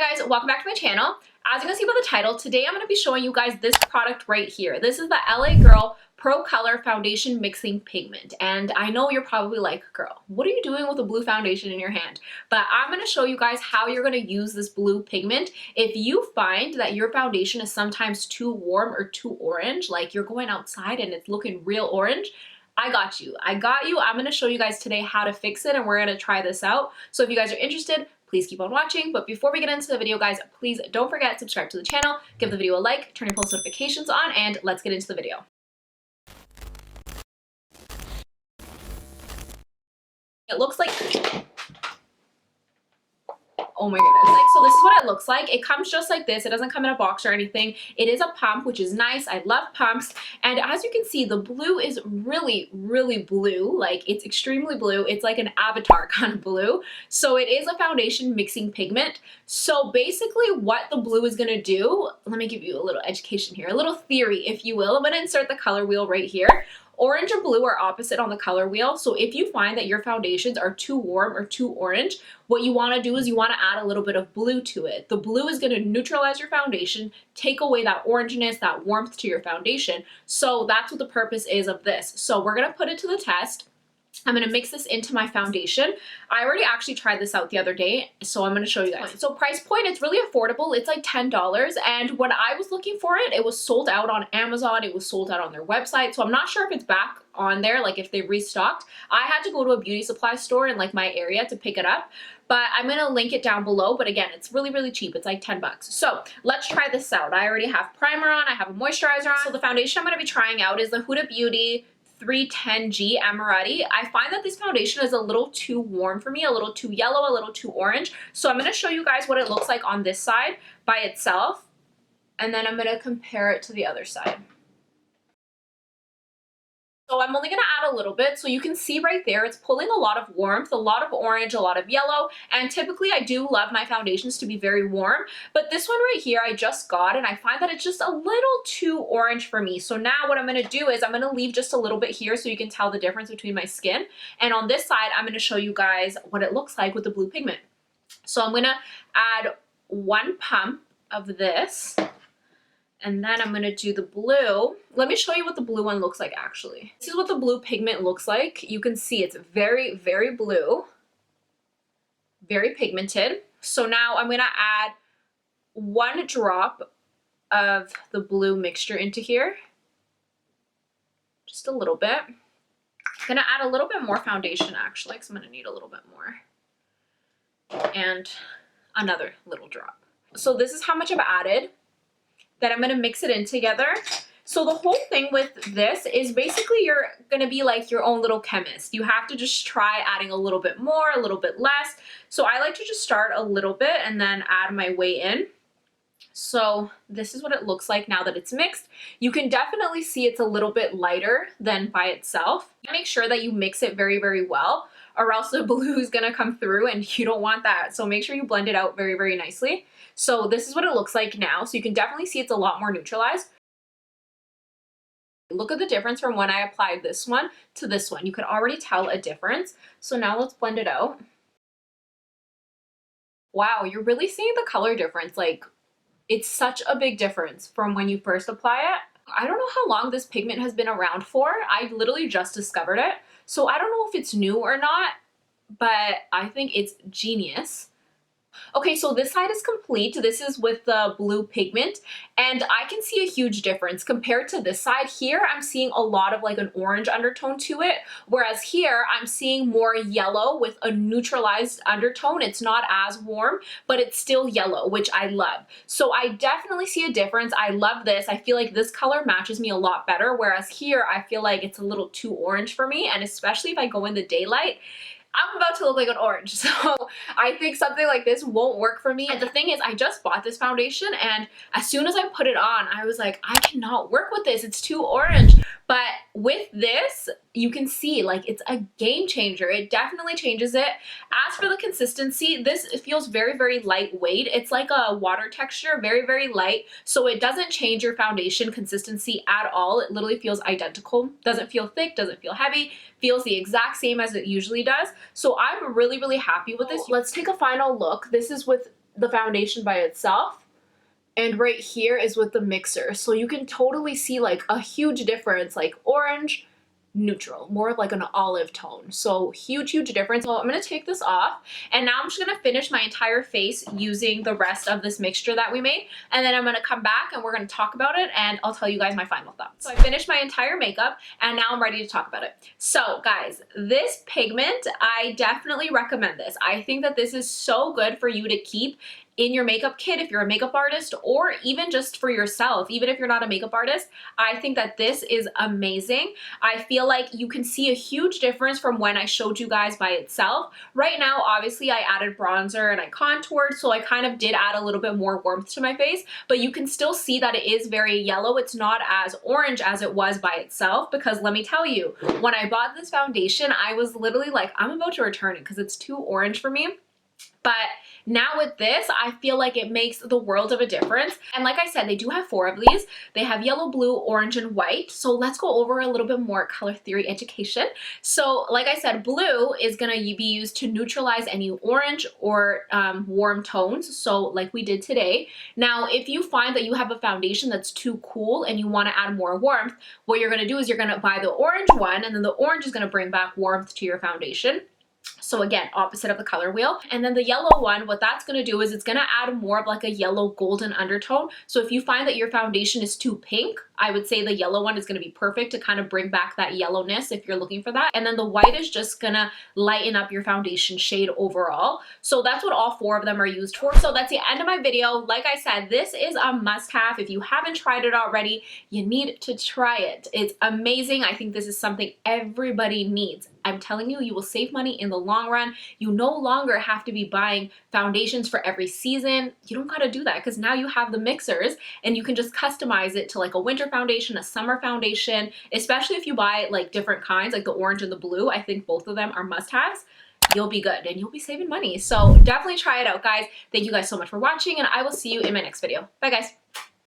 Hi guys, welcome back to my channel. As you can see by the title, today I'm going to be showing you guys this product right here. This is the LA Girl Pro Color Foundation Mixing Pigment. And I know you're probably like, girl, what are you doing with a blue foundation in your hand? But I'm going to show you guys how you're going to use this blue pigment. If you find that your foundation is sometimes too warm or too orange, like you're going outside and it's looking real orange, I got you. I'm going to show you guys today how to fix it and we're going to try this out. So if you guys are interested, please keep on watching. But before we get into the video, guys, please don't forget to subscribe to the channel, give the video a like, turn your post notifications on, and let's get into the video. It looks like, oh my goodness. So this is what it looks like. It comes just like this. It doesn't come in a box or anything. It is a pump, which is nice. I love pumps. And as you can see, the blue is really, really blue. Like, it's extremely blue. It's like an avatar kind of blue. So it is a foundation mixing pigment. So basically what the blue is gonna do, let me give you a little education here, a little theory, if you will. I'm gonna insert the color wheel right here. Orange and blue are opposite on the color wheel. So if you find that your foundations are too warm or too orange, what you want to do is you want to add a little bit of blue to it. The blue is going to neutralize your foundation, take away that orangeness, that warmth to your foundation. So that's what the purpose is of this. So we're going to put it to the test. I'm going to mix this into my foundation. I already actually tried this out the other day, so I'm going to show you guys. So price point, it's really affordable. It's like $10. And when I was looking for it, it was sold out on Amazon. It was sold out on their website. So I'm not sure if it's back on there, like if they restocked. I had to go to a beauty supply store in like my area to pick it up, but I'm going to link it down below. But again, it's really, really cheap. It's like 10 bucks. So let's try this out. I already have primer on. I have a moisturizer on. So the foundation I'm going to be trying out is the Huda Beauty 310G Amaretti. I find that this foundation is a little too warm for me, a little too yellow, a little too orange. So I'm going to show you guys what it looks like on this side by itself, and then I'm going to compare it to the other side. So I'm only going to add a little bit. So you can see right there, it's pulling a lot of warmth, a lot of orange, a lot of yellow. And typically I do love my foundations to be very warm, but this one right here I just got, and I find that it's just a little too orange for me. So now what I'm going to do is I'm going to leave just a little bit here so you can tell the difference between my skin. And on this side, I'm going to show you guys what it looks like with the blue pigment. So I'm going to add one pump of this. And then I'm going to do the blue. Let me show you what the blue one looks like actually. This is what the blue pigment looks like. You can see it's very, very blue. Very pigmented. So now I'm going to add one drop of the blue mixture into here. Just a little bit. I'm going to add a little bit more foundation actually, because I'm going to need a little bit more. And another little drop. So this is how much I've added. Then I'm going to mix it in together. So the whole thing with this is basically you're going to be like your own little chemist. You have to just try adding a little bit more, a little bit less. So I like to just start a little bit and then add my way in. So this is what it looks like now that it's mixed. You can definitely see it's a little bit lighter than by itself. Make sure that you mix it very, very well, or else the blue is going to come through and you don't want that. So make sure you blend it out very, very nicely. So this is what it looks like now. So you can definitely see it's a lot more neutralized. Look at the difference from when I applied this one to this one. You could already tell a difference. So now let's blend it out. Wow, you're really seeing the color difference. Like, it's such a big difference from when you first apply it. I don't know how long this pigment has been around for. I literally just discovered it. So I don't know if it's new or not, but I think it's genius. Okay, so this side is complete. This is with the blue pigment, and I can see a huge difference compared to this side. Here, I'm seeing a lot of like an orange undertone to it, whereas here, I'm seeing more yellow with a neutralized undertone. It's not as warm, but it's still yellow, which I love. So I definitely see a difference. I love this. I feel like this color matches me a lot better, whereas here, I feel like it's a little too orange for me, and especially if I go in the daylight, I'm about to look like an orange. So I think something like this won't work for me. And the thing is, I just bought this foundation, and as soon as I put it on, I was like, I cannot work with this. It's too orange. But with this, you can see like it's a game changer. It definitely changes it. As for the consistency, this feels very, very lightweight. It's like a water texture, very, very light. So it doesn't change your foundation consistency at all. It literally feels identical. Doesn't feel thick, doesn't feel heavy, feels the exact same as it usually does. So I'm really, really happy with this. Let's take a final look. This is with the foundation by itself, and right here is with the mixer. So you can totally see like a huge difference, like orange, neutral, more of like an olive tone. So huge difference. So I'm gonna take this off, and now I'm just gonna finish my entire face using the rest of this mixture that we made, and then I'm gonna come back and we're gonna talk about it, and I'll tell you guys my final thoughts. So I finished my entire makeup, and now I'm ready to talk about it. So guys, this pigment, I definitely recommend this. I think that this is so good for you to keep in your makeup kit if you're a makeup artist, or even just for yourself, even if you're not a makeup artist. I think that this is amazing. I feel like you can see a huge difference from when I showed you guys by itself. Right now, obviously I added bronzer and I contoured, so I kind of did add a little bit more warmth to my face, but you can still see that it is very yellow. It's not as orange as it was by itself, because let me tell you, when I bought this foundation, I was literally like, I'm about to return it because it's too orange for me. But now with this, I feel like it makes the world of a difference. And like I said, they do have 4 of these. They have yellow, blue, orange, and white. So let's go over a little bit more color theory education. So like I said, blue is gonna be used to neutralize any orange or warm tones. So like we did today. Now, if you find that you have a foundation that's too cool and you wanna add more warmth, what you're gonna do is you're gonna buy the orange one, and then the orange is gonna bring back warmth to your foundation. So again, opposite of the color wheel. And then the yellow one, what that's gonna do is it's gonna add more of like a yellow golden undertone. So if you find that your foundation is too pink, I would say the yellow one is gonna be perfect to kind of bring back that yellowness if you're looking for that. And then the white is just gonna lighten up your foundation shade overall. So that's what all 4 of them are used for. So that's the end of my video. Like I said, this is a must-have. If you haven't tried it already, you need to try it. It's amazing. I think this is something everybody needs. I'm telling you, you will save money in the long run. You no longer have to be buying foundations for every season. You don't gotta do that, because now you have the mixers and you can just customize it to like a winter foundation, a summer foundation, especially if you buy like different kinds, like the orange and the blue. I think both of them are must-haves. You'll be good and you'll be saving money. So definitely try it out, guys. Thank you guys so much for watching, and I will see you in my next video. Bye, guys.